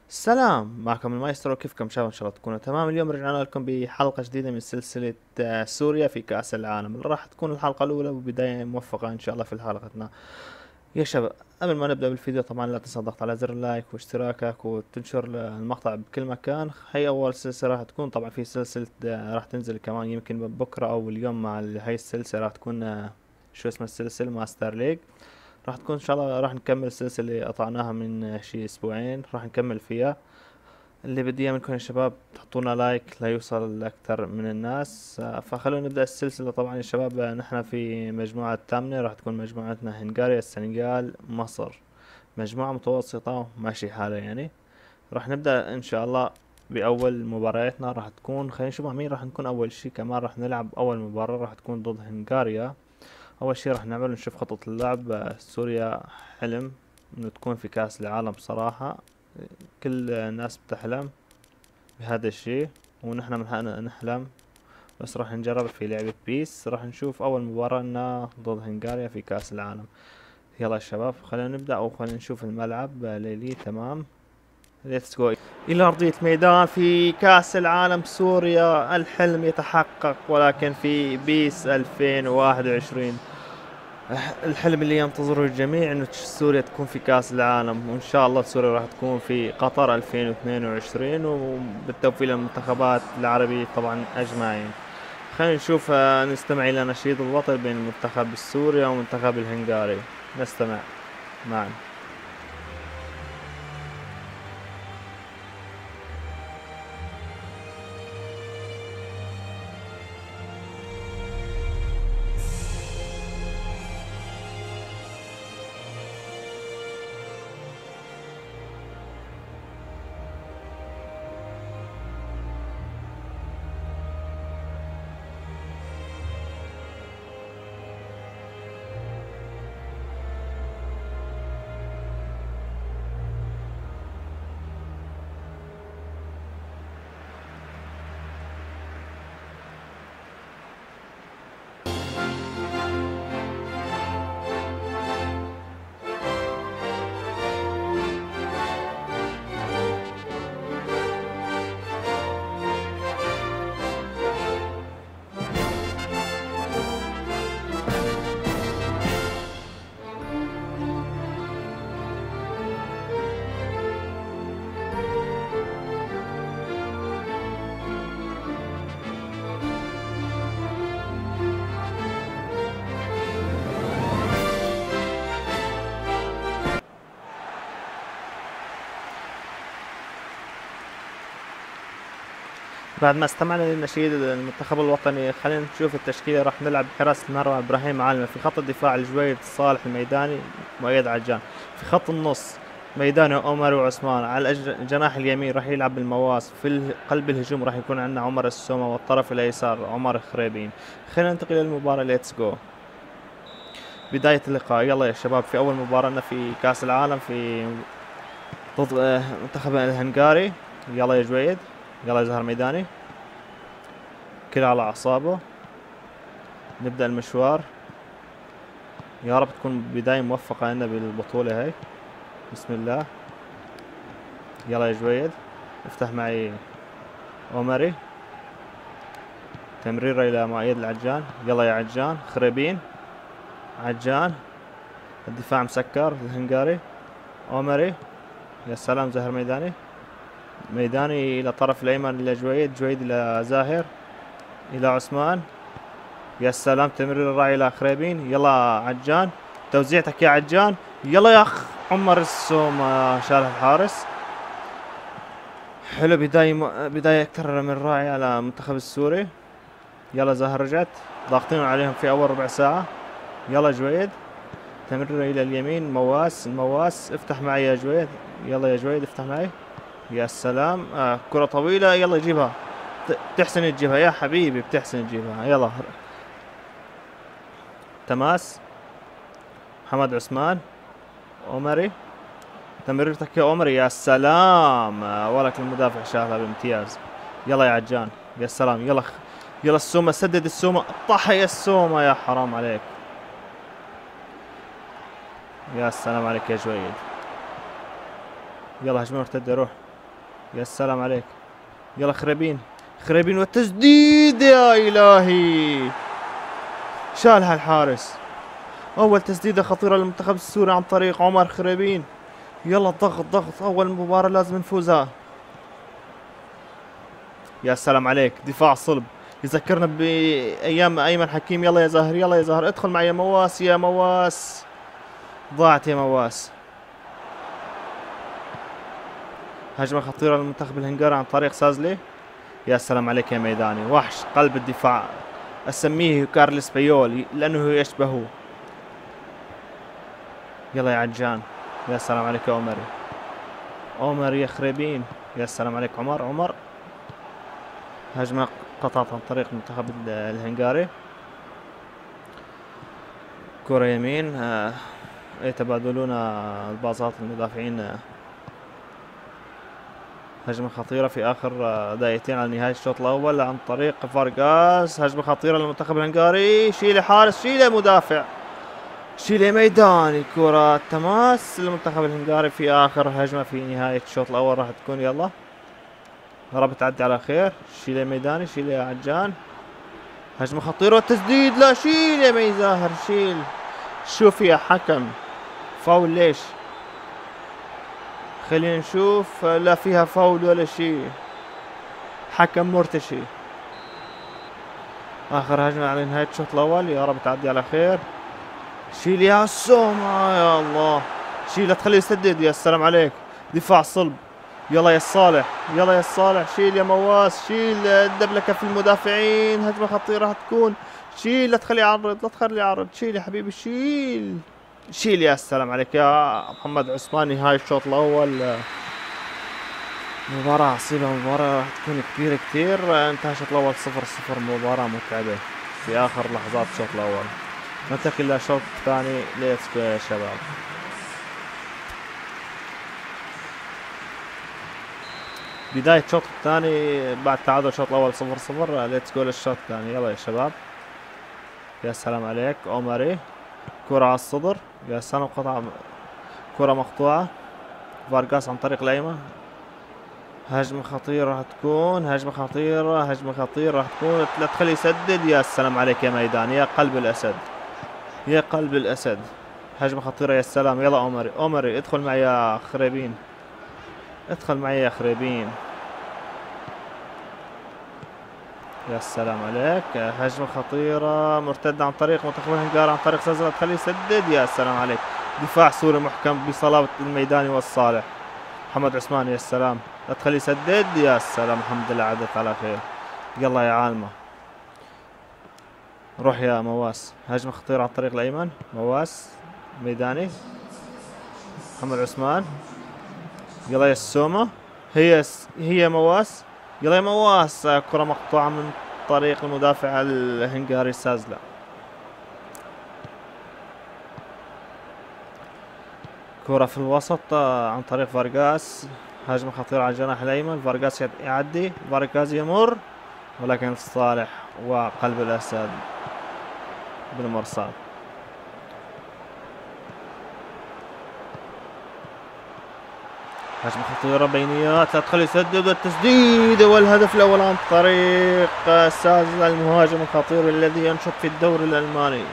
السلام، معكم المايسترو. كيفكم شباب؟ ان شاء الله تكونوا تمام. اليوم رجعنا لكم بحلقة جديدة من سلسلة سوريا في كأس العالم. راح تكون الحلقة الأولى وبداية موفقة إن شاء الله في حلقتنا يا شباب. قبل ما نبدأ بالفيديو طبعا لا تنسى الضغط على زر اللايك واشتراكك وتنشر المقطع بكل مكان. هي أول سلسلة راح تكون، طبعا في سلسلة راح تنزل كمان يمكن بكرة أو اليوم مع هاي السلسلة. راح تكون شو اسمها السلسلة؟ ماستر ليج. راح تكون إن شاء الله، راح نكمل السلسلة اللي قطعناها من شي أسبوعين، راح نكمل فيها. اللي بدي اياه منكم يا شباب تحطونا لايك ليوصل لاكثر من الناس. فخلونا نبدأ السلسلة. طبعا يا شباب نحن في مجموعة الثامنة، راح تكون مجموعتنا هنغاريا، السنغال، مصر. مجموعة متوسطة وماشي حالها يعني. راح نبدأ ان شاء الله بأول مبارياتنا. راح تكون، خلينا نشوف مع مين راح نكون أول شي. كمان راح نلعب أول مباراة راح تكون ضد هنغاريا. أول شي راح نعمل نشوف خطة اللعب. سوريا حلم إنه تكون في كأس العالم بصراحة. كل الناس بتحلم بهذا الشيء ونحن من حقنا نحلم. بس راح نجرب في لعبة بيس. راح نشوف أول مباراة لنا ضد هنغاريا في كأس العالم. يلا يا شباب خلينا نبدأ، أو خلينا نشوف الملعب. ليلي تمام. ليتس جو إلى أرضية ميدان في كأس العالم. سوريا الحلم يتحقق، ولكن في بيس 2021 الحلم اللي ينتظره الجميع انه سوريا تكون في كأس العالم. وان شاء الله سوريا راح تكون في قطر 2022، وبالتوفيق للمنتخبات العربية طبعا اجمعين. خلينا نشوف، نستمع الى نشيد الوطن بين المنتخب السوري والمنتخب الهنغاري. نستمع معا. بعد ما استمعنا للنشيد المنتخب الوطني، خلينا نشوف التشكيلة. راح نلعب بحراسة المرمى إبراهيم عالمة. في خط الدفاع الجويد، صالح الميداني، مؤيد عجان. في خط النص ميداني، عمر وعثمان. على الجناح اليمين راح يلعب بالمواس. في قلب الهجوم راح يكون عندنا عمر السومة، والطرف الأيسر عمر خريبين. خلينا ننتقل للمباراة. ليتس جو. بداية اللقاء يلا يا شباب. في أول مباراة لنا في كأس العالم في ضد منتخب الهنغاري. يلا يا جويد، يلا يا زهر ميداني، كل على أعصابه. نبدأ المشوار. يا رب تكون بداية موفقة لنا بالبطولة هاي. بسم الله. يلا يا جويد، افتح معي عمري. تمريرة إلى مؤيد العجان. يلا يا عجان، خريبين عجان. الدفاع مسكر الهنغاري. عمري، يا سلام. زهر ميداني، ميداني إلى طرف الأيمن إلى جويد. جويد إلى زاهر، إلى عثمان. يا سلام. تمرير الراعي إلى خريبين. يلا عجان، توزيعتك يا عجان. يلا يا أخ عمر السومة، شالها الحارس. حلو، بداية أكثر من رائعة على المنتخب السوري. يلا زهر رجعت، ضاغطين عليهم في أول ربع ساعة. يلا جويد، تمرير إلى اليمين. مواس، المواس افتح معي يا جويد. يلا يا جويد افتح معي. يا سلام. كرة طويلة، يلا جيبها. بتحسن تجيبها يا حبيبي، بتحسن تجيبها. يلا تماس. محمد عثمان، عمري. تمريرتك يا عمري، يا سلام. ولك المدافع شالها بامتياز. يلا يا عجان، يا سلام. يلا يلا السومة، سدد السومة. طح يا السومة، يا حرام عليك. يا سلام عليك يا جويد. يلا هجمة مرتدة، روح. يا سلام عليك. يلا خريبين، خريبين والتسديد يا إلهي، شالها الحارس. أول تسديدة خطيرة للمنتخب السوري عن طريق عمر خريبين. يلا ضغط ضغط، أول مباراة لازم نفوزها. يا سلام عليك، دفاع صلب يذكرنا بأيام أيمن حكيم. يلا يا زاهر، يلا يا زاهر، ادخل معي يا مواس، يا مواس ضاعت يا مواس. هجمة خطيرة للمنتخب الهنغاري عن طريق سازلي. يا سلام عليك يا ميداني، وحش قلب الدفاع، أسميه كارلس بيول لأنه يشبهه. يلا يا عجان، يا سلام عليك يا عمري، عمر يا خريبين. يا سلام عليك عمر، عمر. هجمة قطعت عن طريق المنتخب الهنغاري. كرة يمين، يتبادلون الباصات المدافعين. هجمة خطيرة في آخر دقيقتين على نهاية الشوط الأول عن طريق فارغاس. هجمة خطيرة للمنتخب الهنغاري، شيله حارس، شيله مدافع، شيله ميداني. كرة تماس للمنتخب الهنغاري في آخر هجمة في نهاية الشوط الأول راح تكون. يلا يا رب تعدي على خير. شيله ميداني، شيله يا عجان. هجمة خطيرة والتسديد، لا شيل يا مي زاهر، شيل. شوف يا حكم، فاول ليش؟ خلينا نشوف. لا فيها فاول ولا شيء، حكم مرتشي. اخر هجمة على نهاية الشوط الاول، يا رب تعدي على خير. شيل يا سوما، يا الله، شيل لا تخليه يسدد. يا سلام عليك، دفاع صلب. يلا يا صالح، يلا يا صالح، شيل يا مواس، شيل الدبلكة في المدافعين. هجمة خطيرة هتكون، شيل لا تخليه يعرض، لا تخليه يعرض، شيل يا حبيبي، شيل شيل. يا سلام عليك يا محمد عثمان. نهاية الشوط الأول، مباراة عصيبة، مباراة راح تكون كبيرة كتير. انتهى الشوط الأول 0-0، مباراة متعبة في آخر لحظات الشوط الأول. ننتقل للشوط الثاني. ليتس جو يا شباب. بداية الشوط الثاني بعد تعادل الشوط الأول 0-0. ليتس جو للشوط الثاني. يلا يا شباب. يا سلام عليك عمري، كرة على الصدر. يا سلام، قطعة، كرة مقطوعة. فارغاس عن طريق الأيمن. هجمة خطيرة راح تكون، هجمة خطيرة، هجمة خطيرة راح تكون، لا تخليه يسدد. يا سلام عليك يا ميدان، يا قلب الأسد، يا قلب الأسد. هجمة خطيرة، يا سلام. يلا عمري، عمري ادخل معي يا خريبين، ادخل معي يا خريبين. يا سلام عليك. هجمة خطيرة مرتدة عن طريق منتخب الهنغار، عن طريق سازلة، تخليه يسدد. يا سلام عليك، دفاع سوري محكم بصلابة الميداني والصالح. محمد عثمان، يا سلام، لا تخليه يسدد. يا سلام، الحمد لله عدت على خير. يلا يا عالمة، روح يا مواس. هجمة خطيرة على الطريق الأيمن، مواس ميداني، محمد عثمان. يلا يا السومة، هي مواس. يلا يا مواس، كرة مقطوعة من طريق المدافع الهنغاري سازلا. كرة في الوسط عن طريق فارغاس. هجمة خطيرة على الجناح الأيمن. فارغاس يعدي، فارغاس يمر، ولكن صالح وقلب الأسد بالمرصاد. هجمة خطيرة، بينيات، لا تخلي يسدد، التسديد والهدف الأول عن طريق سازلا المهاجم الخطير الذي ينشط في الدوري الألماني.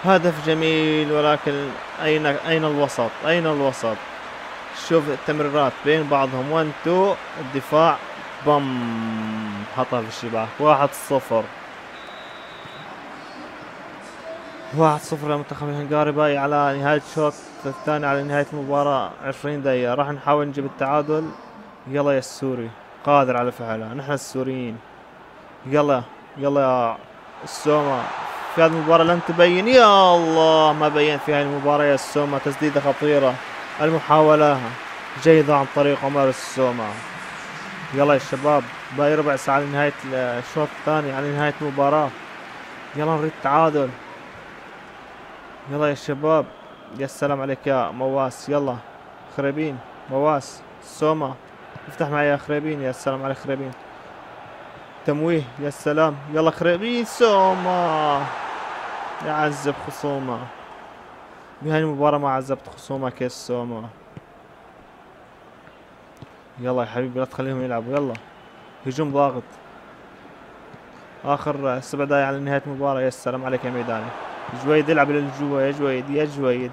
هدف جميل، ولكن أين الوسط؟ أين الوسط؟ شوف التمريرات بين بعضهم، 1 2، الدفاع بم حطها في الشباك. 1-0، 1-0 للمنتخب الهنغاري. باقي على نهاية الشوط الثاني، على نهاية المباراة 20 دقيقة. راح نحاول نجيب التعادل. يلا يا السوري، قادر على فعلها، نحن السوريين. يلا يلا يا السومة، في هذه المباراة لن تبين. يا الله، ما بين في هذه المباراة يا السومة. تسديدة خطيرة، المحاولة جيدة عن طريق عمر السومة. يلا يا الشباب، باقي ربع ساعة لنهاية الشوط الثاني، على نهاية المباراة. يلا نريد التعادل. يلا يا الشباب. يا سلام عليك يا مواس. يلا خريبين، مواس، سوما، افتح معي يا خريبين. يا سلام عليك خريبين، تمويه. يا سلام، يلا خريبين، سوما يعذب خصومه. بهاي المباراة ما عذبت خصومك يا سوما. يلا يا حبيبي لا تخليهم يلعبوا، يلا هجوم ضاغط. اخر 7 دقايق على نهاية المباراة. يا سلام عليك يا ميداني. جويد يلعب للجوا، يا جويد يا جويد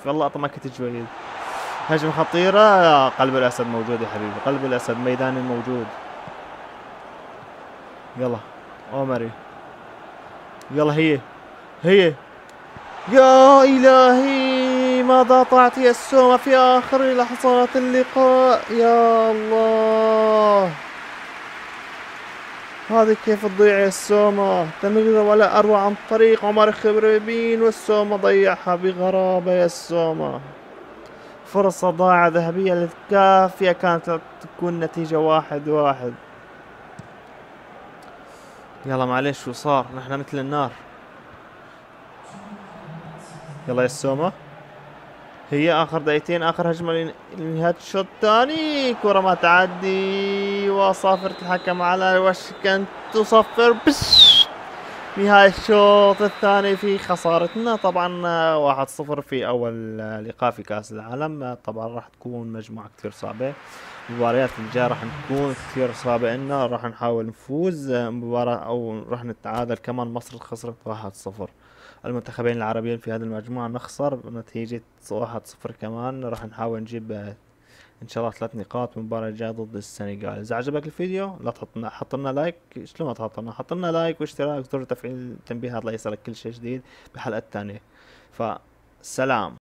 في اللقطة ما كنت جويد. هجمة خطيرة. قلب الاسد موجود يا حبيبي، قلب الاسد ميداني موجود. يلا اومري، يلا هي يا إلهي ماذا تعطي السومة في آخر لحظات اللقاء. يا الله هذه كيف تضيع يا السومة. تمريرة ولا أروع عن طريق عمر خبربين، والسومة ضيعها بغرابة يا السومة. فرصة ضايعة ذهبية كافية كانت تكون نتيجة 1-1. يلا معلش شو صار، نحن مثل النار. يلا يا السومة، هي اخر دقيقتين، اخر هجمة لنهاية الشوط الثاني. كرة ما تعدي وصافرة الحكم على وشك ان تصفر. بش نهاية الشوط الثاني في خسارتنا طبعا 1-0 في اول لقاء في كأس العالم. طبعا راح تكون مجموعة كثير صعبة، المباريات الجاية راح تكون كثير صعبة إلنا. راح نحاول نفوز مباراة أو راح نتعادل. كمان مصر خسرت 1-0. المنتخبين العربيين في هذه المجموعة نخسر بنتيجة 1-0 كمان. راح نحاول نجيب إن شاء الله 3 نقاط في المباراة الجاية ضد السنغال. إذا عجبك الفيديو لا حط لنا لايك. شلون ما حط لنا لايك واشتراك، زر تفعيل التنبيهات ليصلك كل شيء جديد بحلقة تانية. فسلام.